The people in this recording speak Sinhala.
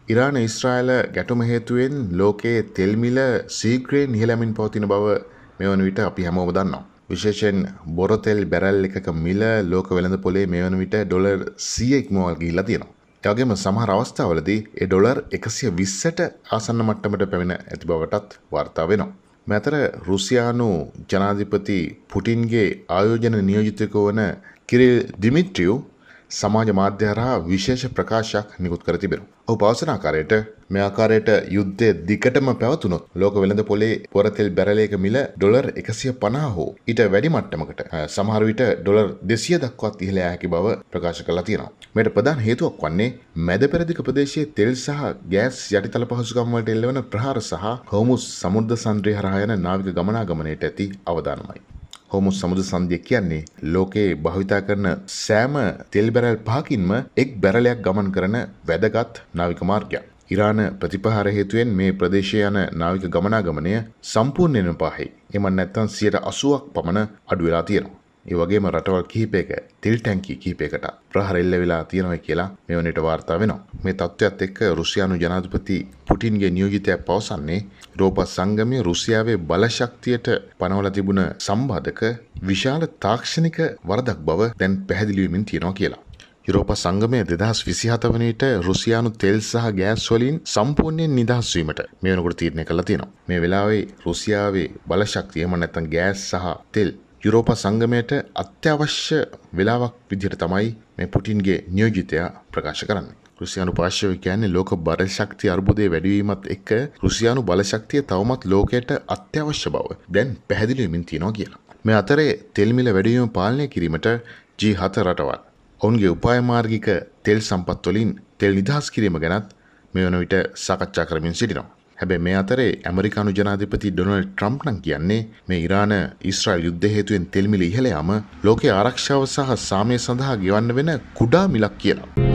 ඉරාන ඊශ්‍රායල ගැටුම හේතුවෙන් ලෝකයේ තෙල් මිල ශීඝ්‍රයෙන් ඉහළ යමින් පවතින බව මෙවන විට අපි හැමෝම දන්නවා. විශේෂයෙන් බොර තෙල් බැරල් එකක මිල ලෝක වෙළඳපොලේ මෙවන විට ඩොලර් 100 ඉක්මවල් ගිහිල්ලා තියෙනවා. ඒ වගේම සමහර අවස්ථාවලදී ඒ ඩොලර් 120ට ආසන්න මට්ටමට පැමිණ ඇති බවටත් වාර්තා වෙනවා. මේ අතර රුසියානු ජනාධිපති පුටින්ගේ ආයෝජන නියෝජිතකව වන කිරිල් දිමිට්‍රියු සමාජ මාධ්‍ය හරහා විශේෂ ප්‍රකාශයක් නිකුත් කර තිබෙනවා. ඔහු පවසන ආකාරයට මේ ආකාරයට යුද්ධය දිගටම පැවතුනොත් ලෝක වෙළඳ පොලේ පොරතෙල් බැරලයක මිල ඩොලර් 150 හෝ ඊට වැඩි මට්ටමකට සමහර විට ඩොලර් 200 දක්වාත් ඉහළ යා හැකි බව ප්‍රකාශ කරලා තියෙනවා. මේකට ප්‍රධාන හේතුවක් වන්නේ මැද පෙරදිග ප්‍රදේශයේ තෙල් සහ ගෑස් යටිතල පහසුකම් වලට එල්ලවන ප්‍රහාර සහ හෝමුස් සමුද්‍ර සංද්‍රය හරහා යන නාවික ගමනාගමනයට ඇති අවදානමයි. හෝමුස් සමුද්‍ර සංධිය කියන්නේ ලෝකයේ භාවිතා කරන සෑම තෙල් බැරල් 5කින්ම එක් බැරලයක් ගමන් කරන වැදගත් නාවික මාර්ගයක්. ඉරාන ප්‍රතිපහාර හේතුවෙන් මේ ප්‍රදේශයේ යන නාවික ගමනාගමනය සම්පූර්ණයෙන්ම පහයි. එම නැත්තම් 80%ක් පමණ අඩු වෙලා තියෙනවා. ඒ වගේම රටවල් කිහිපයක තෙල් ටැංකි කිහිපයකට ප්‍රහාර එල්ල වෙලා තියෙනවා කියලා මේ වනට වාර්තා වෙනවා. මේ තත්ත්වයට එක්ක රුසියානු ජනාධිපති පුටින්ගේ නියෝජිතයා පවසන්නේ යුරෝපා සංගමය රුසියාවේ බලශක්තියට පනවලා තිබුණ සම්බාධක විශාල තාක්ෂණික වරදක් බව දැන් පැහැදිලි වෙමින් තියෙනවා කියලා. යුරෝපා සංගමය 2027 වන විට රුසියානු තෙල් සහ ගෑස් වලින් සම්පූර්ණයෙන් නිදහස් වීමට මේ වෙනකොට තීරණය කළා තියෙනවා. මේ වෙලාවේ රුසියාවේ බලශක්තිය එහෙම නැත්නම් ගෑස් සහ තෙල් යුරෝපා සංගමයට අත්‍යවශ්‍ය වෙලාවක් විදිහට තමයි මේ පුටින්ගේ නියෝජිතයා ප්‍රකාශ කරන්නේ. රුසියානු පාර්ශවය කියන්නේ ලෝක බලශක්තිය අර්බුදයේ වැඩිවීමත් එක්ක රුසියානු බලශක්තිය තවමත් ලෝකයට අත්‍යවශ්‍ය බව දැන් පැහැදිලි වෙමින් තියෙනවා කියලා. මේ අතරේ තෙල් මිල වැඩිවීම පාලනය කිරීමට G7 රටවල් ඔවුන්ගේ උපාය මාර්ගික තෙල් සම්පත් වලින් තෙල් නිදහස් කිරීම ගැනත් මේ වන විට සාකච්ඡා කරමින් සිටිනවා. හැබැයි මේ අතරේ ඇමරිකානු ජනාධිපති ඩොනල්ඩ් ට්‍රම්ප් නම් කියන්නේ මේ ඉරාන ඊශ්‍රායල් යුද්ධ හේතුවෙන් තෙල් මිල ඉහළ යාම ලෝකයේ ආරක්ෂාව සහ සාමය සඳහා ගෙවන්න වෙන කුඩා මිලක් කියලා.